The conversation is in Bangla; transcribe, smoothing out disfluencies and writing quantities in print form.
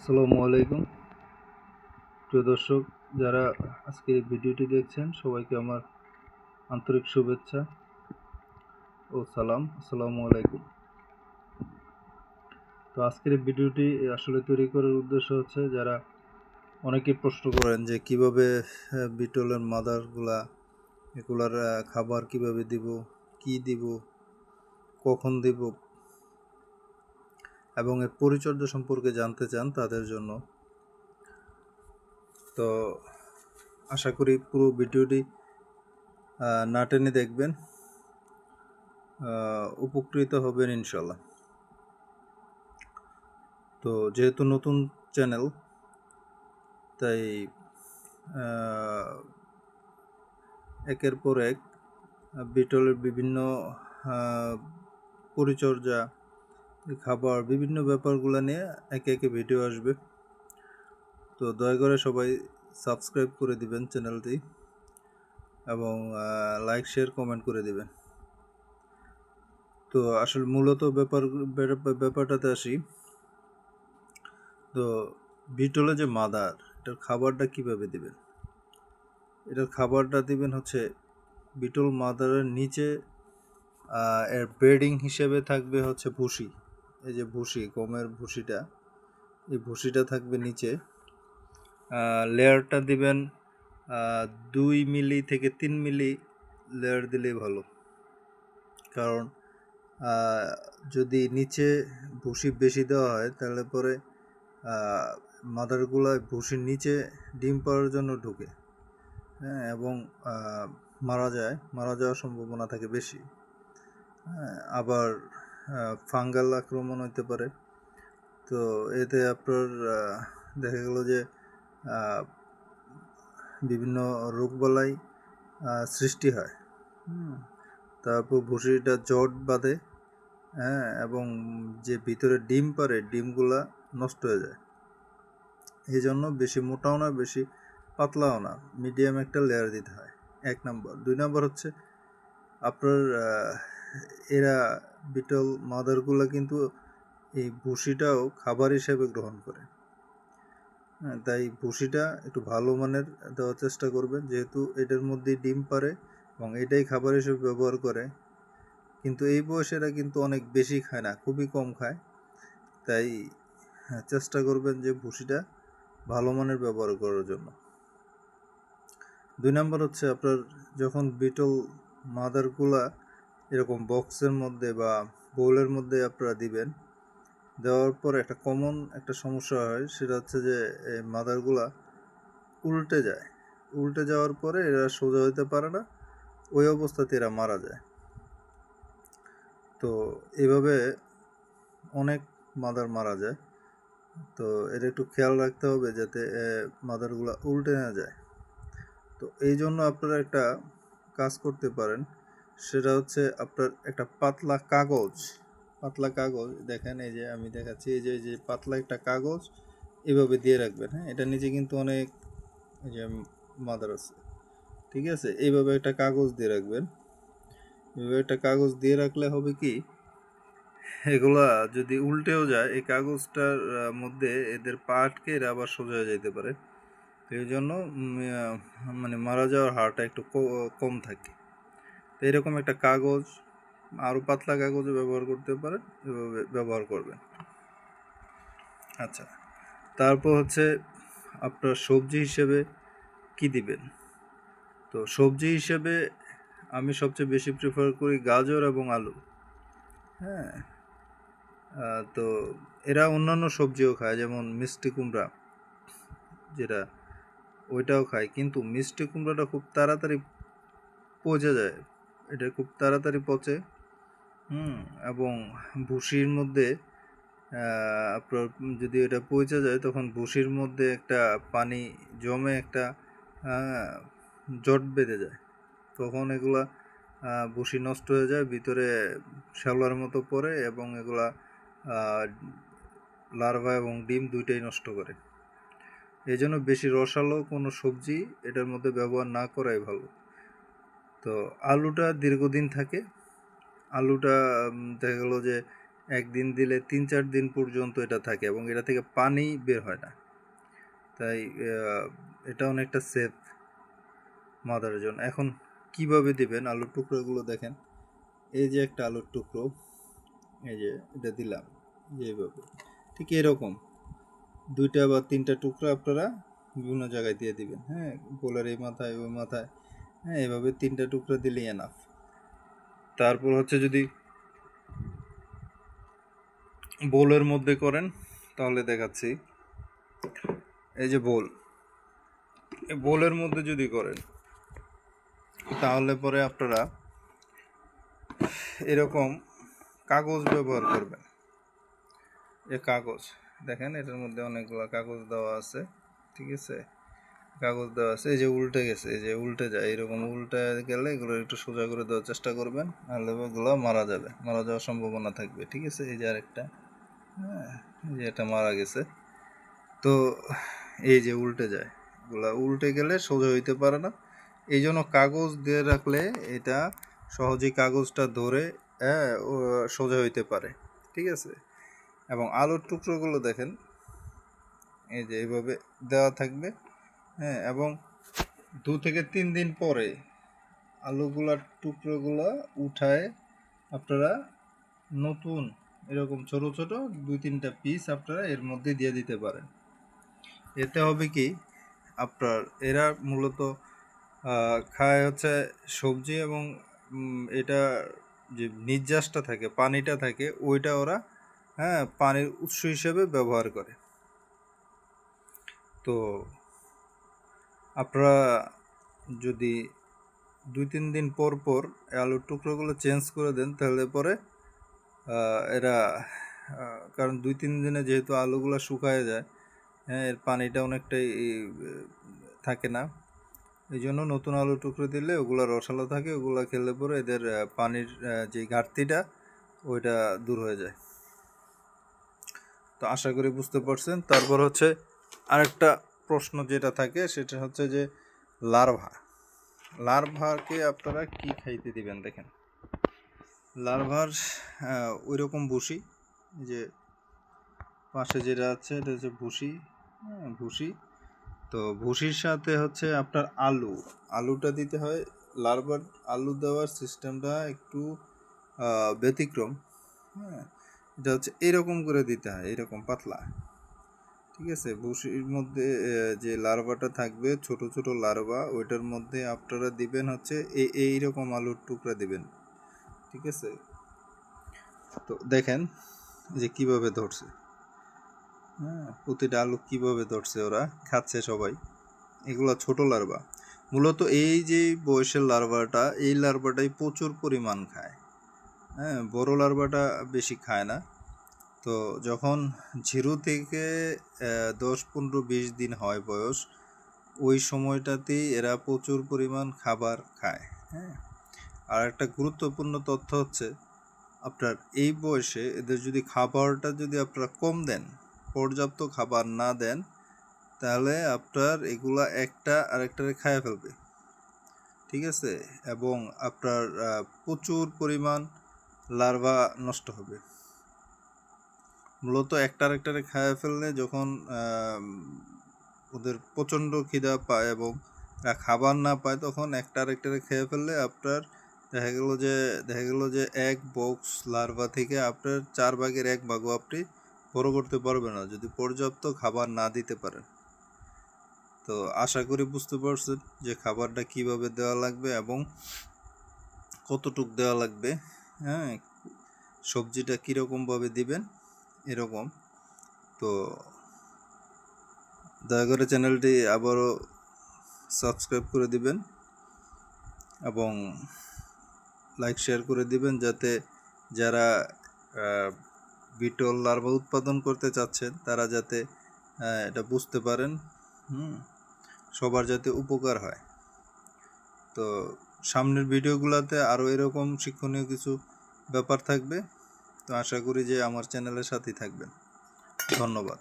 আসসালামু আলাইকুম প্রিয় দর্শক, যারা আজকের এই ভিডিওটি দেখছেন সবাইকে আমার আন্তরিক শুভেচ্ছা ও সালাম। আসসালামু আলাইকুম। তো আজকের এই ভিডিওটি আসলে তৈরি করার উদ্দেশ্য হচ্ছে, যারা অনেকেই প্রশ্ন করেন যে কিভাবে বিটলের মাদারগুলা এগুলার খাবার কিভাবে দিব, কি দিব, কখন দিব এবং এর পরিচর্যা সম্পর্কে জানতে চান তাদের জন্য। তো আশা করি পুরো ভিডিওটি না টেনে দেখবেন, উপকৃত হবেন ইনশাল্লাহ। তো যেহেতু নতুন চ্যানেল, তাই একের পর এক বিটলের বিভিন্ন পরিচর্যা, খাবার, বিভিন্ন ব্যাপারগুলো নিয়ে একে একে ভিডিও আসবে। তো দয়া করে সবাই সাবস্ক্রাইব করে দিবেন চ্যানেলটি এবং লাইক, শেয়ার, কমেন্ট করে দিবেন। তো আসলে মূলত ব্যাপারটাতে আসি। তো বিটলে যে মাদার, এটার খাবারটা কিভাবে দিবেন? এটার খাবারটা দিবেন হচ্ছে, বিটল মাদারের নিচে এর ব্রেডিং হিসেবে থাকবে হচ্ছে ভুসি। এই যে ভুসি, গমের ভুসিটা, এই ভুসিটা থাকবে নিচে। লেয়ারটা দিবেন 2 মিলি থেকে 3 মিলি লেয়ার দিলেই ভালো। কারণ যদি নিচে ভুসি বেশি দেওয়া হয় তাহলে পরে মাদারগুলো ভুসির নিচে ডিম পাড়ার জন্য ঢুকে, হ্যাঁ, এবং মারা যাওয়ার সম্ভাবনা থাকে বেশি। আবার ফাঙ্গাল আক্রমণ হতে পারে। তো এতে আপনার দেখা গেল যে বিভিন্ন রোগবালাই সৃষ্টি হয়। তারপর ভুসিটা জট বাঁধে, হ্যাঁ, এবং যে ভিতরে ডিম পারে ডিমগুলা নষ্ট হয়ে যায়। এই জন্য বেশি মোটাও না, বেশি পাতলাও না, মিডিয়াম একটা লেয়ার দিতে হয়, 1 নম্বর। 2 নম্বর হচ্ছে আপনার এরা বিটল মাদারগুলো কিন্তু এই ভুসিটাও খাবার হিসেবে গ্রহণ করে। তাই ভুসিটা একটু ভালো মানের দেওয়ার চেষ্টা করবেন, যেহেতু এটার মধ্যে ডিম পারে এবং এটাই খাবার হিসেবে ব্যবহার করে। কিন্তু এই বয়সেরা কিন্তু অনেক বেশি খায় না, খুবই কম খায়। তাই চেষ্টা করবেন যে ভুসিটা ভালো মানের ব্যবহার করার জন্য। 2 নম্বর হচ্ছে, আপনার যখন বিটল মাদারগুলা এরকম বক্সের মধ্যে বা বোলের মধ্যে আপনারা দিবেন, দেওয়ার পর একটা কমন একটা সমস্যা হয়, সেটা হচ্ছে যে এই মাদারগুলা উল্টে যাওয়ার পরে এরা সোজা হতে পারে না, ওই অবস্থাতে এরা মারা যায়। তো এভাবে অনেক মাদার মারা যায়। তো এটা একটু খেয়াল রাখতে হবে যাতে মাদারগুলা উল্টে না যায়। তো এই জন্য আপনারা একটা কাজ করতে পারেন, সেটা হচ্ছে আপনার একটা পাতলা কাগজ, দেখেন এই যে আমি দেখাচ্ছি, এই যে পাতলা একটা কাগজ এভাবে দিয়ে রাখবেন। হ্যাঁ, এটা নিচে কিন্তু অনেক এই যে মাদার আছে, ঠিক আছে? এইভাবে একটা কাগজ দিয়ে রাখবেন। এইভাবে একটা কাগজ দিয়ে রাখলে হবে কি, এগুলা যদি উল্টেও যায়, এই কাগজটার মধ্যে এদের পা আটকে এরা আবার সোজা হয়ে যেতে পারে। তো এই জন্য মানে মারা যাওয়ার হারটা একটু কম থাকে। তো এরকম একটা কাগজ, আরও পাতলা কাগজও ব্যবহার করতে পারেন, এভাবে ব্যবহার করবেন। আচ্ছা, তারপর হচ্ছে আপনার সবজি হিসেবে কি দিবেন? তো সবজি হিসেবে আমি সবচেয়ে বেশি প্রেফার করি গাজর এবং আলু। হ্যাঁ, তো এরা অন্যান্য সবজিও খায়, যেমন মিষ্টি কুমড়া, যেটা ওইটাও খায়, কিন্তু মিষ্টি কুমড়াটা খুব তাড়াতাড়ি পচে যায়, এটা খুব তাড়াতাড়ি পচে। এবং ভুসির মধ্যে আপনার যদি এটা পচে যায়, তখন ভুসির মধ্যে একটা পানি জমে একটা জট বেঁধে যায়, তখন এগুলা ভুসি নষ্ট হয়ে যায়, ভিতরে শ্যাওলার মতো পড়ে এবং এগুলা লার্ভা এবং ডিম দুইটাই নষ্ট করে। এই জন্য বেশি রসালো কোনো সবজি এটার মধ্যে ব্যবহার না করাই ভালো। তো আলুটা দীর্ঘদিন থাকে। আলুটা দেখা গেলো যে একদিন দিলে 3-4 দিন পর্যন্ত এটা থাকে এবং এটা থেকে পানি বের হয় না। তাই এটা অনেকটা সেফ মাদারের জন্য। এখন কিভাবে দিবেন আলুর টুকরোগুলো দেখেন, এই যে একটা আলুর টুকরো, এই যে এটা দিলাম এইভাবে, ঠিক এরকম 2টা বা 3টা টুকরো আপনারা বিভিন্ন জায়গায় দিয়ে দিবেন। হ্যাঁ, বোলের এই মাথায় ওই মাথায়, হ্যাঁ, এভাবে 3টা টুকরো দিলেই এনাফ। তারপর হচ্ছে যদি বোলের মধ্যে করেন তাহলে দেখাচ্ছি, এই যে বোল, এই বোলের মধ্যে যদি করেন তাহলে পরে আপনারা এরকম কাগজ ব্যবহার করবেন। এই কাগজ দেখেন, এটার মধ্যে অনেকগুলো কাগজ দেওয়া আছে, ঠিক আছে, কাগজ দেওয়া আছে। এই যে উল্টে গেছে, এই যে উল্টে যায়, এরকম উল্টে গেলে এগুলো একটু সোজা করে দেওয়ার চেষ্টা করবেন, নাহলে এগুলো মারা যাবে, মারা যাওয়ার সম্ভাবনা থাকবে, ঠিক আছে। এই যে আরেকটা, হ্যাঁ, এই যে এটা মারা গেছে। তো এই যে উল্টে যায়, এগুলা উল্টে গেলে সোজা হইতে পারে না, এই জন্য কাগজ দিয়ে রাখলে এটা সহজেই কাগজটা ধরে সোজা হইতে পারে, ঠিক আছে। এবং আলুর টুকরোগুলো দেখেন, এই যে এইভাবে দেওয়া থাকবে, হ্যাঁ, এবং 2 থেকে 3 দিন পরে আলুগুলার টুকরোগুলো উঠায় আপনারা নতুন এরকম ছোট ছোট 2-3টা পিস আপনারা এর মধ্যে দিয়ে দিতে পারেন। এতে হবে কি, আপনার এরা মূলত খায় হচ্ছে সবজি, এবং এটা যে নির্যাসটা থাকে, পানিটা থাকে, ওইটা ওরা, হ্যাঁ, পানির উৎস হিসেবে ব্যবহার করে। তো আপনারা যদি 2-3 দিন পর পর আলুর টুকরোগুলো চেঞ্জ করে দেন তাহলে পরে এরা, কারণ 2-3 দিনে যেহেতু আলুগুলো শুকায় যায়, হ্যাঁ, এর পানিটা অনেকটাই থাকে না, এই জন্য নতুন আলু টুকরো দিলে ওগুলো রসালো থাকে, ওগুলো খেলে পরে এদের পানির যে ঘাটতিটা ওইটা দূর হয়ে যায়। তো আশা করি বুঝতে পারছেন। তারপর হচ্ছে আরেকটা প্রশ্ন যেটা থাকে সেটা হচ্ছে যে লার্ভাকে আপনারা কি খাইতে দিবেন। দেখেন, লার্ভার ওই রকম ভুসি, যে পাশে যেটা আছে এটা হচ্ছে ভুসি, হ্যাঁ, ভুসি। তো ভুসির সাথে হচ্ছে আপনার আলুটা দিতে হয়। লার্ভার আলু দেওয়ার সিস্টেমটা একটু ব্যতিক্রম, হ্যাঁ, এটা হচ্ছে এরকম করে দিতে হয়, এরকম পাতলা, ঠিক আছে। ভুসির মধ্যে যে লার্ভাটা থাকবে, ছোট ছোট লার্ভা, ওইটার মধ্যে আপনারা দিবেন হচ্ছে এইরকম আলুর টুকরা দিবেন, ঠিক আছে। তো দেখেন যে কিভাবে ধরছে, হ্যাঁ, প্রতিটা আলু কিভাবে ধরছে, ওরা খাচ্ছে সবাই। এগুলো ছোট লার্ভা, মূলত এই যে বয়সের লার্ভাটা, এই লার্ভাটাই প্রচুর পরিমাণ খায়, হ্যাঁ, বড় লার্ভাটা বেশি খায় না। তো যখন 0 থেকে 10-15-20 দিন হয় বয়স, ওই সময়টাতেই এরা প্রচুর পরিমাণ খাবার খায়, হ্যাঁ। আর একটা গুরুত্বপূর্ণ তথ্য হচ্ছে, আপনার এই বয়সে এদের যদি খাবারটা যদি আপনারা কম দেন, পর্যাপ্ত খাবার না দেন, তাহলে আপনার এগুলা একটা আরেকটারে খাইয়ে ফেলবে, ঠিক আছে, এবং আপনার প্রচুর পরিমাণ লার্ভা নষ্ট হবে। মূলত একটা আরেকটারে খাইয়ে ফেললে যখন ওদের প্রচণ্ড খিদা পায় এবং খাবার না পায়, তখন একটা আরেকটারে খেয়ে ফেললে আপনার দেখা গেল যে 1 বক্স লার্ভা থেকে আপনার 4 ভাগের 1 ভাগও আপনি বড় করতে পারবেন না, যদি পর্যাপ্ত খাবার না দিতে পারেন। তো আশা করি বুঝতে পারছেন যে খাবারটা কিভাবে দেওয়া লাগবে এবং কতটুক দেওয়া লাগবে, হ্যাঁ, সবজিটা কীরকমভাবে দিবেন এরকম। তো দয়া করে চ্যানেলটি আবারও সাবস্ক্রাইব করে দিবেন এবং লাইক শেয়ার করে দিবেন, যাতে যারা বিটল লার্ভা উৎপাদন করতে চাচ্ছেন তারা যাতে এটা বুঝতে পারেন, সবার যাতে উপকার হয়। তো সামনের ভিডিওগুলোতে আরও এরকম শিক্ষণীয় কিছু ব্যাপার থাকবে। তো আশা করি যে আমার চ্যানেলের সাথেই থাকবেন। ধন্যবাদ।